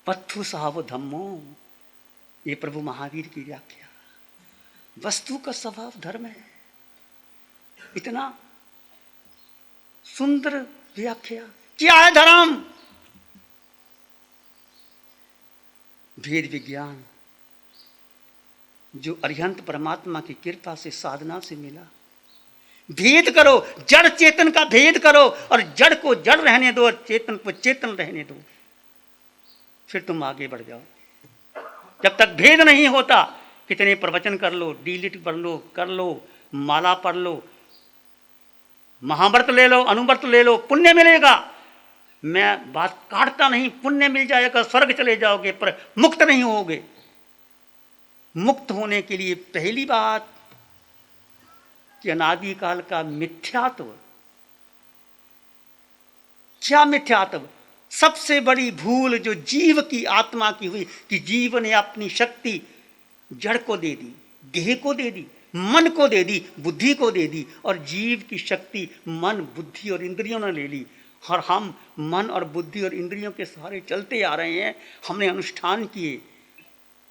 पत्थु साहब धम्मो, ये प्रभु महावीर की व्याख्या। वस्तु का स्वभाव धर्म है। इतना सुंदर व्याख्या। क्या है धर्म? भेद विज्ञान जो अरिहंत परमात्मा की कृपा से साधना से मिला। भेद करो, जड़ चेतन का भेद करो, और जड़ को जड़ रहने दो और चेतन को चेतन रहने दो, फिर तुम आगे बढ़ जाओ। जब तक भेद नहीं होता, कितने प्रवचन कर लो, डीलिट पढ़ लो, कर लो, माला पढ़ लो, महाव्रत ले लो, अनुव्रत ले लो, पुण्य मिलेगा। मैं बात काटता नहीं, पुण्य मिल जाएगा, स्वर्ग चले जाओगे, पर मुक्त नहीं होगे। मुक्त होने के लिए पहली बात कि अनादिकाल का मिथ्यात्व। क्या मिथ्यात्व? सबसे बड़ी भूल जो जीव की आत्मा की हुई कि जीव ने अपनी शक्ति जड़ को दे दी, देह को दे दी, मन को दे दी, बुद्धि को दे दी, और जीव की शक्ति मन, बुद्धि और इंद्रियों ने ले ली। और हम मन और बुद्धि और इंद्रियों के सहारे चलते आ रहे हैं। हमने अनुष्ठान किए,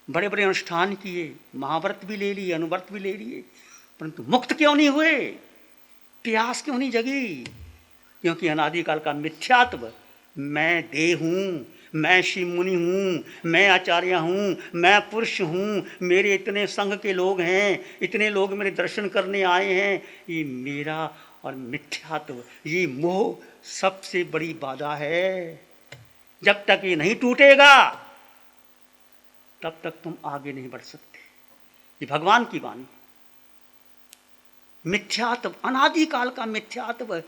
बड़े बड़े अनुष्ठान किए, महाव्रत भी ले लिए, अनुव्रत भी ले लिए, परंतु मुक्त क्यों नहीं हुए? प्यास क्यों नहीं जगी? क्योंकि अनादिकाल का मिथ्यात्व, मैं देह हूं, मैं शिव मुनि हूं, मैं आचार्य हूं, मैं पुरुष हूं, मेरे इतने संघ के लोग हैं, इतने लोग मेरे दर्शन करने आए हैं, ये मेरा और मिथ्यात्व, ये मोह सबसे बड़ी बाधा है। जब तक ये नहीं टूटेगा तब तक तुम आगे नहीं बढ़ सकते। ये भगवान की वाणी। मिथ्यात्व, अनादिकाल का मिथ्यात्व।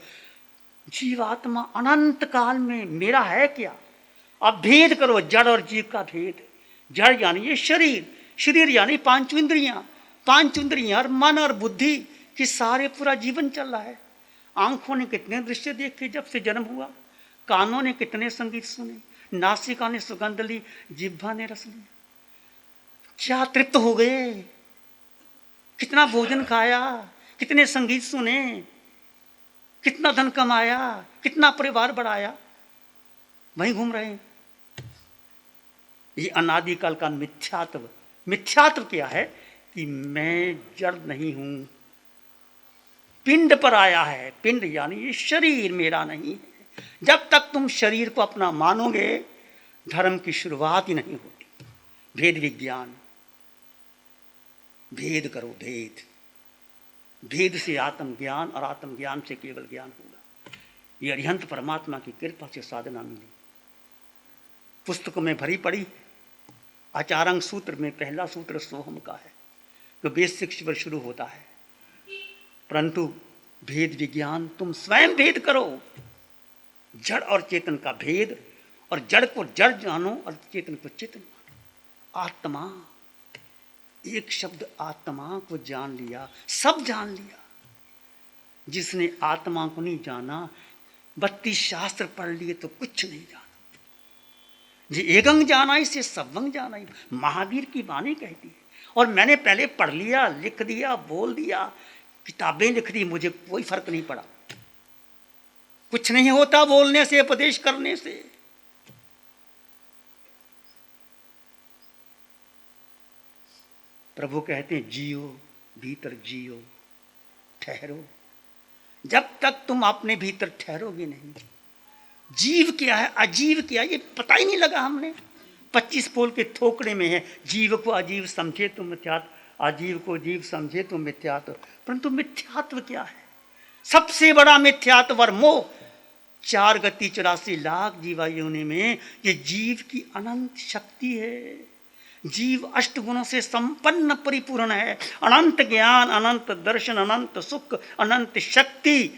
जीवात्मा अनंत काल में मेरा है क्या? अब भेद करो, जड़ और जीव का भेद। जड़ यानी ये शरीर, शरीर यानी पांच इंद्रियां, पांच इंद्रियां और मन और बुद्धि की सारे पूरा जीवन चल रहा है। आंखों ने कितने दृश्य देखे जब से जन्म हुआ, कानों ने कितने संगीत सुने, नासिका ने सुगंध ली, जिह्वा ने रस लिया। क्या तृप्त हो गए, कितना भोजन खाया, कितने संगीत सुने, कितना धन कमाया, कितना परिवार बढ़ाया, वहीं घूम रहे हैं। ये अनादिकाल का मिथ्यात्व। मिथ्यात्व क्या है कि मैं जड़ नहीं हूं, पिंड पर आया है। पिंड यानी ये शरीर मेरा नहीं है। जब तक तुम शरीर को अपना मानोगे, धर्म की शुरुआत ही नहीं होती। भेद विज्ञान, भेद करो, भेद। भेद से आत्मज्ञान, और आत्मज्ञान से केवल ज्ञान होगा। ये अरिहंत परमात्मा की कृपा से साधना मिली। पुस्तकों में भरी पड़ी। आचारांग सूत्र में पहला सूत्र सोहम का है, जो बेसिक पर शुरू होता है। परंतु भेद विज्ञान, तुम स्वयं भेद करो, जड़ और चेतन का भेद, और जड़ को जड़ जानो और चेतन को चेतन मानो। आत्मा, एक शब्द आत्मा को जान लिया, सब जान लिया। जिसने आत्मा को नहीं जाना, 32 शास्त्र पढ़ लिए तो कुछ नहीं जाना। जी एकंग जाना इसे सबंग जाना ही महावीर की वाणी कहती है। और मैंने पहले पढ़ लिया, लिख दिया, बोल दिया, किताबें लिख दी, मुझे कोई फर्क नहीं पड़ा। कुछ नहीं होता बोलने से, उपदेश करने से। प्रभु कहते हैं जियो, भीतर जियो, ठहरो। जब तक तुम अपने भीतर ठहरोगे नहीं, जीव क्या है, अजीव क्या है, ये पता ही नहीं लगा हमने। 25 पोल के थोकड़े में है, जीव को अजीव समझे तो मिथ्यात्व, अजीव को जीव समझे तो मिथ्यात्व। परंतु मिथ्यात्व क्या है? सबसे बड़ा मिथ्यात्व और मोह। 4 गति 84 लाख जीवायुनि में ये जीव की अनंत शक्ति है। जीव 8 गुणों से संपन्न परिपूर्ण है। अनंत ज्ञान, अनंत दर्शन, अनंत सुख, अनंत शक्ति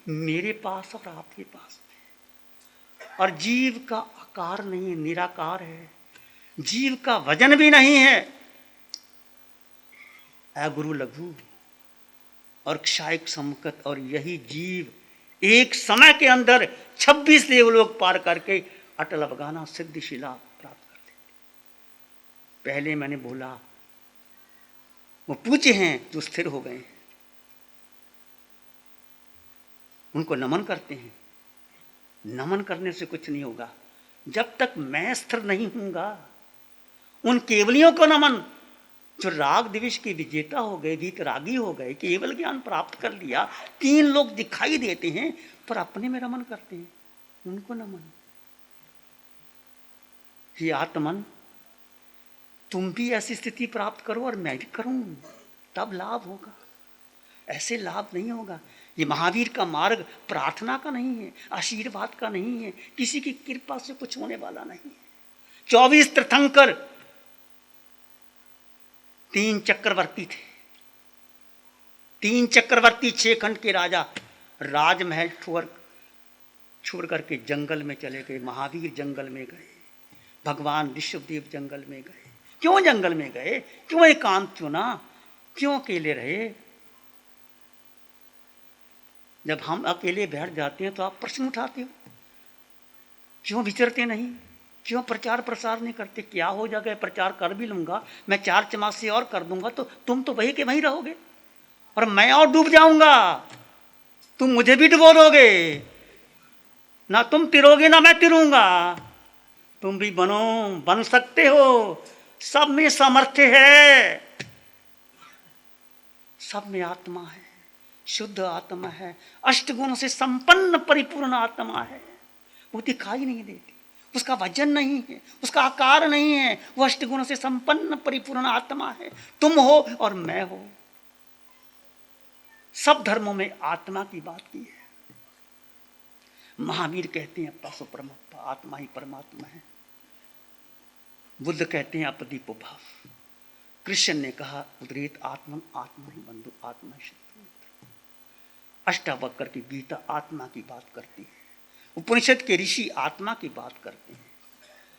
मेरे पास और आपके पास है। और जीव का आकार नहीं है, निराकार है। जीव का वजन भी नहीं है। अगुरु लघु और क्षायक समकत, और यही जीव एक समय के अंदर 26 देवलोक पार करके अटल अवगाना सिद्धिशिला प्राप्त कर लेते। पहले मैंने बोला वो पूज्य हैं जो स्थिर हो गए हैं, उनको नमन करते हैं। नमन करने से कुछ नहीं होगा। जब तक मैं स्थिर नहीं हूंगा, उन केवलियों को नमन जो राग द्वेष के विजेता हो गए, वीतरागी हो गए, केवल ज्ञान प्राप्त कर लिया, 3 लोग दिखाई देते हैं पर अपने में रमन करते हैं, उनको नमन। ये आत्मन, तुम भी ऐसी स्थिति प्राप्त करो और मैं भी करूं, तब लाभ होगा, ऐसे लाभ नहीं होगा। ये महावीर का मार्ग प्रार्थना का नहीं है, आशीर्वाद का नहीं है, किसी की कृपा से कुछ होने वाला नहीं है। 24 तीर्थंकर, 3 चक्रवर्ती थे, 3 चक्रवर्ती, 6 खंड के राजा, राजमहल छोड़ करके जंगल में चले गए। महावीर जंगल में गए, भगवान विश्वदेव जंगल में गए। क्यों जंगल में गए? क्यों एकांत चुना? क्यों अकेले रहे? जब हम अकेले बैठ जाते हैं तो आप प्रश्न उठाते हो, क्यों विचरते नहीं, क्यों प्रचार प्रसार नहीं करते? क्या हो जाएगा, प्रचार कर भी लूंगा मैं, 4 चमासे और कर दूंगा तो तुम तो वही के वहीं रहोगे और मैं और डूब जाऊंगा, तुम मुझे भी डुबो दोगे, ना तुम तिरोगे ना मैं तिरूंगा। तुम भी बन सकते हो, सब में सामर्थ्य है, सब में आत्मा है, शुद्ध आत्मा है, 8 गुणों से संपन्न परिपूर्ण आत्मा है। वो दिखाई नहीं देती, उसका वजन नहीं है, उसका आकार नहीं है, वो 8 गुणों से संपन्न परिपूर्ण आत्मा है। तुम हो और मैं हो, सब धर्मों में आत्मा की बात की है। महावीर कहते हैं अपा सुपरमत्ता, आत्मा ही परमात्मा है। बुद्ध कहते हैं अपदीपो भाव। कृष्ण ने कहा उद्रेत आत्मन, आत्मा ही बंधु, आत्मा ही शत्रु मित्र। अष्टावक्र की गीता आत्मा की बात करती है, उपनिषद के ऋषि आत्मा की बात करते हैं,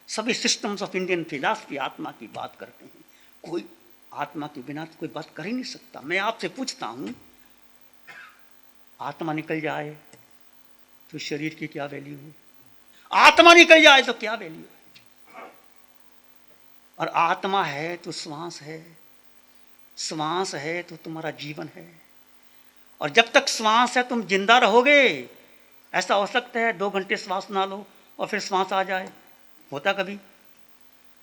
सभी सिस्टम्स ऑफ इंडियन फिलॉसफी आत्मा की बात करते हैं। कोई आत्मा के बिना तो कोई बात कर ही नहीं सकता। मैं आपसे पूछता हूं, आत्मा निकल जाए तो शरीर की क्या वैल्यू है? आत्मा निकल जाए तो क्या वैल्यू है? और आत्मा है तो श्वास है, श्वास है तो तुम्हारा जीवन है, और जब तक श्वास है तुम जिंदा रहोगे। ऐसा हो सकता है 2 घंटे श्वास ना लो और फिर श्वास आ जाए? होता कभी?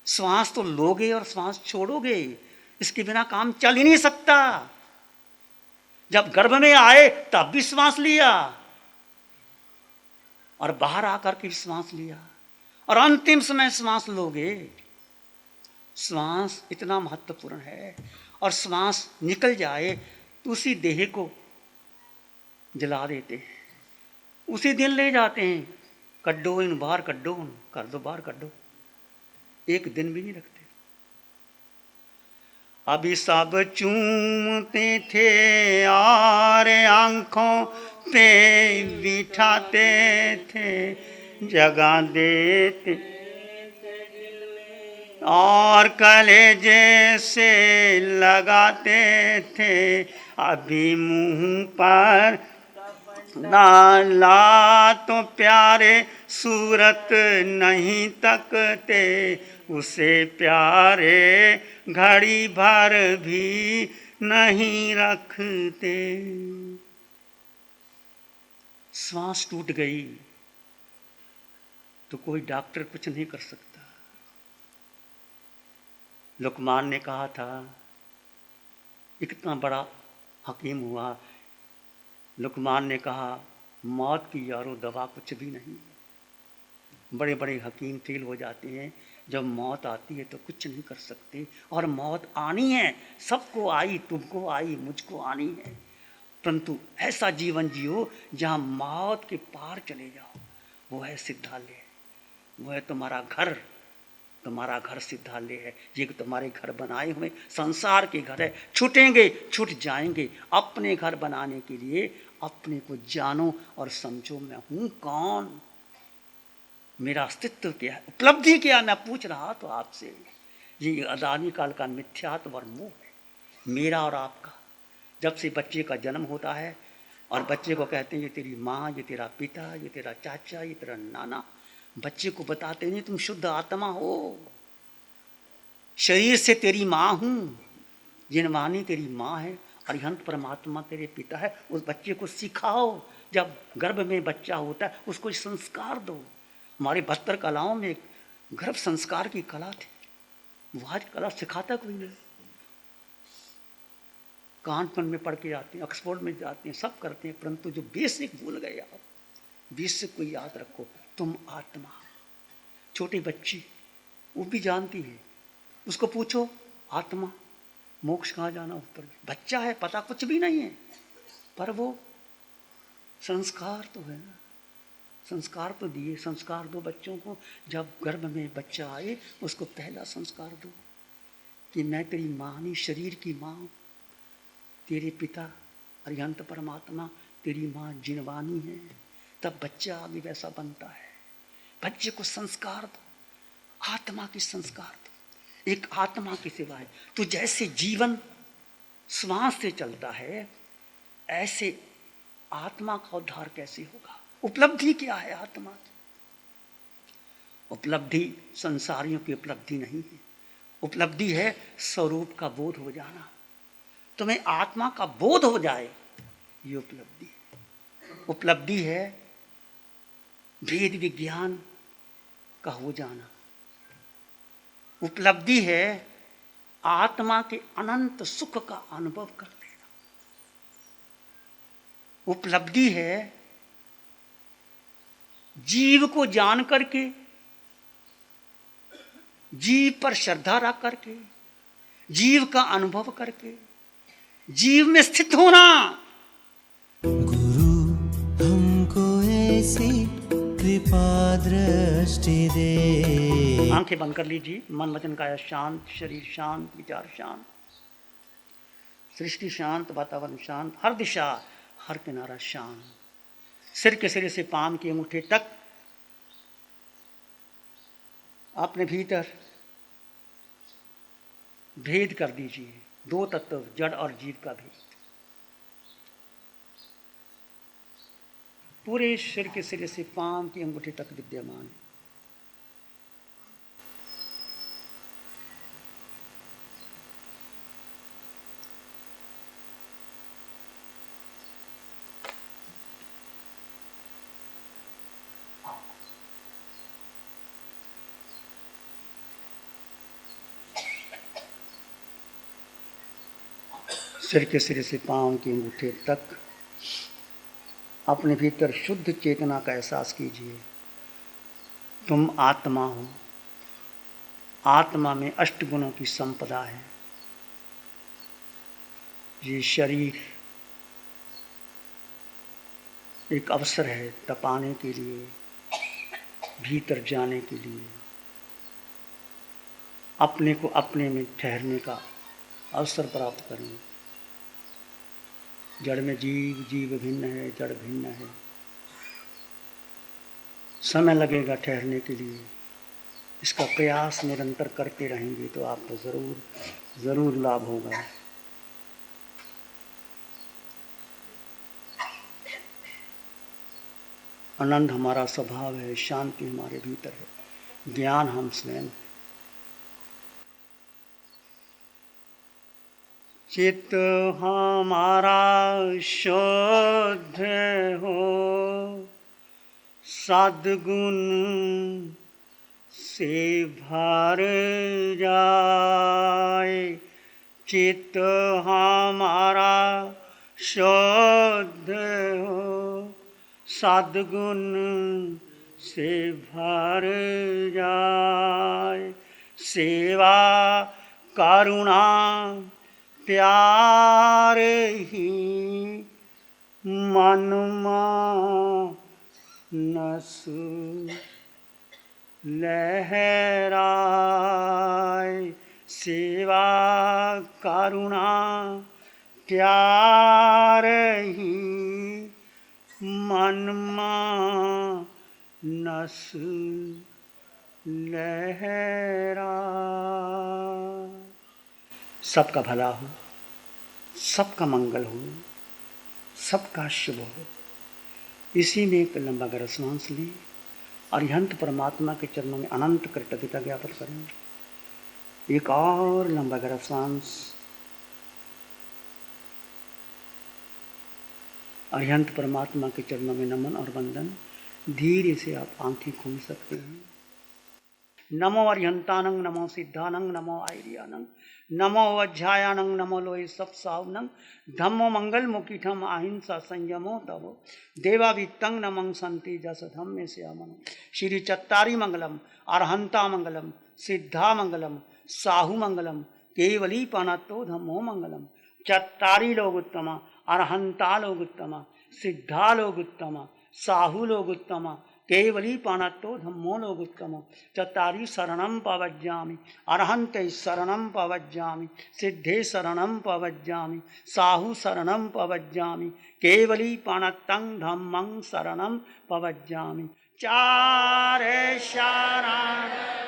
श्वास तो लोगे और श्वास छोड़ोगे, इसके बिना काम चल ही नहीं सकता। जब गर्भ में आए तब भी श्वास लिया और बाहर आकर के श्वास लिया, और अंतिम समय श्वास लोगे। श्वास इतना महत्वपूर्ण है, और श्वास निकल जाए तो उसी देह को जला देते हैं, उसी दिन ले जाते हैं, कड्डो इन बाहर कड्डो, कर दो बाहर कड्डो, 1 दिन भी नहीं रखते। अभी सब चूमते थे और आंखों पे बिठाते थे, जगा देते और कलेजे से लगाते थे। अभी मुंह पर डाला तो प्यारे सूरत नहीं तकते, उसे प्यारे घड़ी भर भी नहीं रखते। श्वास टूट गई तो कोई डॉक्टर कुछ नहीं कर सकता। लुकमान ने कहा था, इतना बड़ा हकीम हुआ, लुकमान ने कहा मौत की यारो दवा कुछ भी नहीं। बड़े बड़े हकीम फेल हो जाते हैं, जब मौत आती है तो कुछ नहीं कर सकते, और मौत आनी है, सबको आई, तुमको आई, मुझको आनी है। परंतु ऐसा जीवन जियो जहाँ मौत के पार चले जाओ, वो है सिद्धालय, वो है तुम्हारा घर। तुम्हारा घर सिद्धालय है। ये तुम्हारे घर बनाए हुए संसार के घर है, छूटेंगे, छूट जाएंगे। अपने घर बनाने के लिए अपने को जानो और समझो, मैं हूं कौन, मेरा अस्तित्व क्या है, उपलब्धि क्या है। मैं पूछ रहा तो आपसे, ये अदानी काल का मिथ्यात्व और मोह है, मेरा और आपका। जब से बच्चे का जन्म होता है और बच्चे को कहते हैं ये तेरी माँ, ये तेरा पिता, ये तेरा चाचा, ये तेरा नाना, बच्चे को बताते नहीं तुम शुद्ध आत्मा हो, शरीर से तेरी माँ हूं, जिनवानी तेरी माँ है, अरिहंत परमात्मा तेरे पिता है। उस बच्चे को सिखाओ, जब गर्भ में बच्चा होता है उसको संस्कार दो, हमारे 72 कलाओं में एक गर्भ संस्कार की कला थी, वो आज कला सिखाता कोई नहीं। कानपुर में पढ़ के जाते हैं, ऑक्सफोर्ड में जाते हैं, सब करते हैं, परंतु जो बेसिक भूल गए आप, बेसिक को याद रखो, तुम आत्मा। छोटी बच्ची वो भी जानती है, उसको पूछो आत्मा मोक्ष कहाँ जाना, उत्तर बच्चा है, पता कुछ भी नहीं है, पर वो संस्कार तो है ना, संस्कार तो दिए। संस्कार दो बच्चों को, जब गर्भ में बच्चा आए उसको पहला संस्कार दो कि मैं तेरी माँ नहीं, शरीर की माँ, तेरे पिता अरिहंत परमात्मा तेरी माँ जिनवानी है। तब बच्चा आगे वैसा बनता है। बच्चे को संस्कार दो, आत्मा की संस्कार दो। एक आत्मा के सिवाय तो जैसे जीवन श्वास से चलता है, ऐसे आत्मा का उद्धार कैसे होगा? उपलब्धि क्या है आत्मा की? उपलब्धि संसारियों की उपलब्धि नहीं है, उपलब्धि है स्वरूप का बोध हो जाना। तुम्हें आत्मा का बोध हो जाए, ये उपलब्धि है। उपलब्धि है भेद विज्ञान का हो जाना। उपलब्धि है आत्मा के अनंत सुख का अनुभव कर लेना। उपलब्धि है जीव को जान करके, जीव पर श्रद्धा रख करके, जीव का अनुभव करके, जीव में स्थित होना। गुरु हमको ऐसी कृपा दृष्टि दे। आंखें बंद कर लीजिए। मन वचन काया शांत, शरीर शांत, विचार शांत, सृष्टि शांत, वातावरण शांत, हर दिशा हर किनारा शांत। सिर के सिरे से पांव के अंगूठे तक अपने भीतर भेद कर दीजिए, दो तत्व जड़ और जीव का भेद। पूरे सिर के सिरे से पांव के अंगूठे तक विद्यमान है। सिर के सिरे से पांव के अंगूठे तक अपने भीतर शुद्ध चेतना का एहसास कीजिए। तुम आत्मा हो। आत्मा में अष्ट गुणों की संपदा है। ये शरीर एक अवसर है तपाने के लिए, भीतर जाने के लिए, अपने को अपने में ठहरने का अवसर प्राप्त करें। जड़ में जीव, जीव भिन्न है, जड़ भिन्न है। समय लगेगा ठहरने के लिए। इसका प्रयास निरंतर करते रहेंगे तो आपको जरूर जरूर लाभ होगा। आनंद हमारा स्वभाव है, शांति हमारे भीतर है, ज्ञान हम स्वयं। चित्त हमारा शुद्ध हो, सद्गुण से भर जाए। चित्त हमारा शुद्ध हो, सद्गुण से भर जाए। सेवा करुणा प्यार ही मन मानस लहराए। सेवा करुणा प्यार ही मन मानस लहराए। सबका भला हो, सबका मंगल हो, सबका शुभ हो। इसी में एक लंबा गहरा सांस लें और अरिहंत परमात्मा के चरणों में अनंत कृतज्ञता ज्ञापन करें। एक और लंबा गहरा सांस। अरिहंत परमात्मा के चरणों में नमन और वंदन। धीरे से आप आंखें खोल सकते हैं। नमो अरिहंतानंग, नमो सिद्धानंग, नमो आयरियानंग, नमो वज्रायानंग, नमो लोहे सप्सावनंग, धम्मो मंगल मुकीठम अहिंसा संयमो तवो देवावित्तं नमं संति जस धम्मे श्यामन। श्री चत्तारी मंगलम, अरहंता मंगलम, सिद्धा मंगलम, साहु मंगलम, केवली पानतो धम्मो मंगलम। चत्तारी लोग उत्तमा, अरहंता लोग उत्तमा, सिद्धा लोग उत्तमा, साहु लोग उत्तमा, केवली पानतो धम्मो लोग उत्तम। चत्तारी शरणं पवज्जामि, अरहंते शरणं पवज्जामि, सिद्धे शरणं पवज्जामि, साहु शरणं पवज्जामि, केवली पानतं धम्मं शरणं पवज्जामि। चारे शरण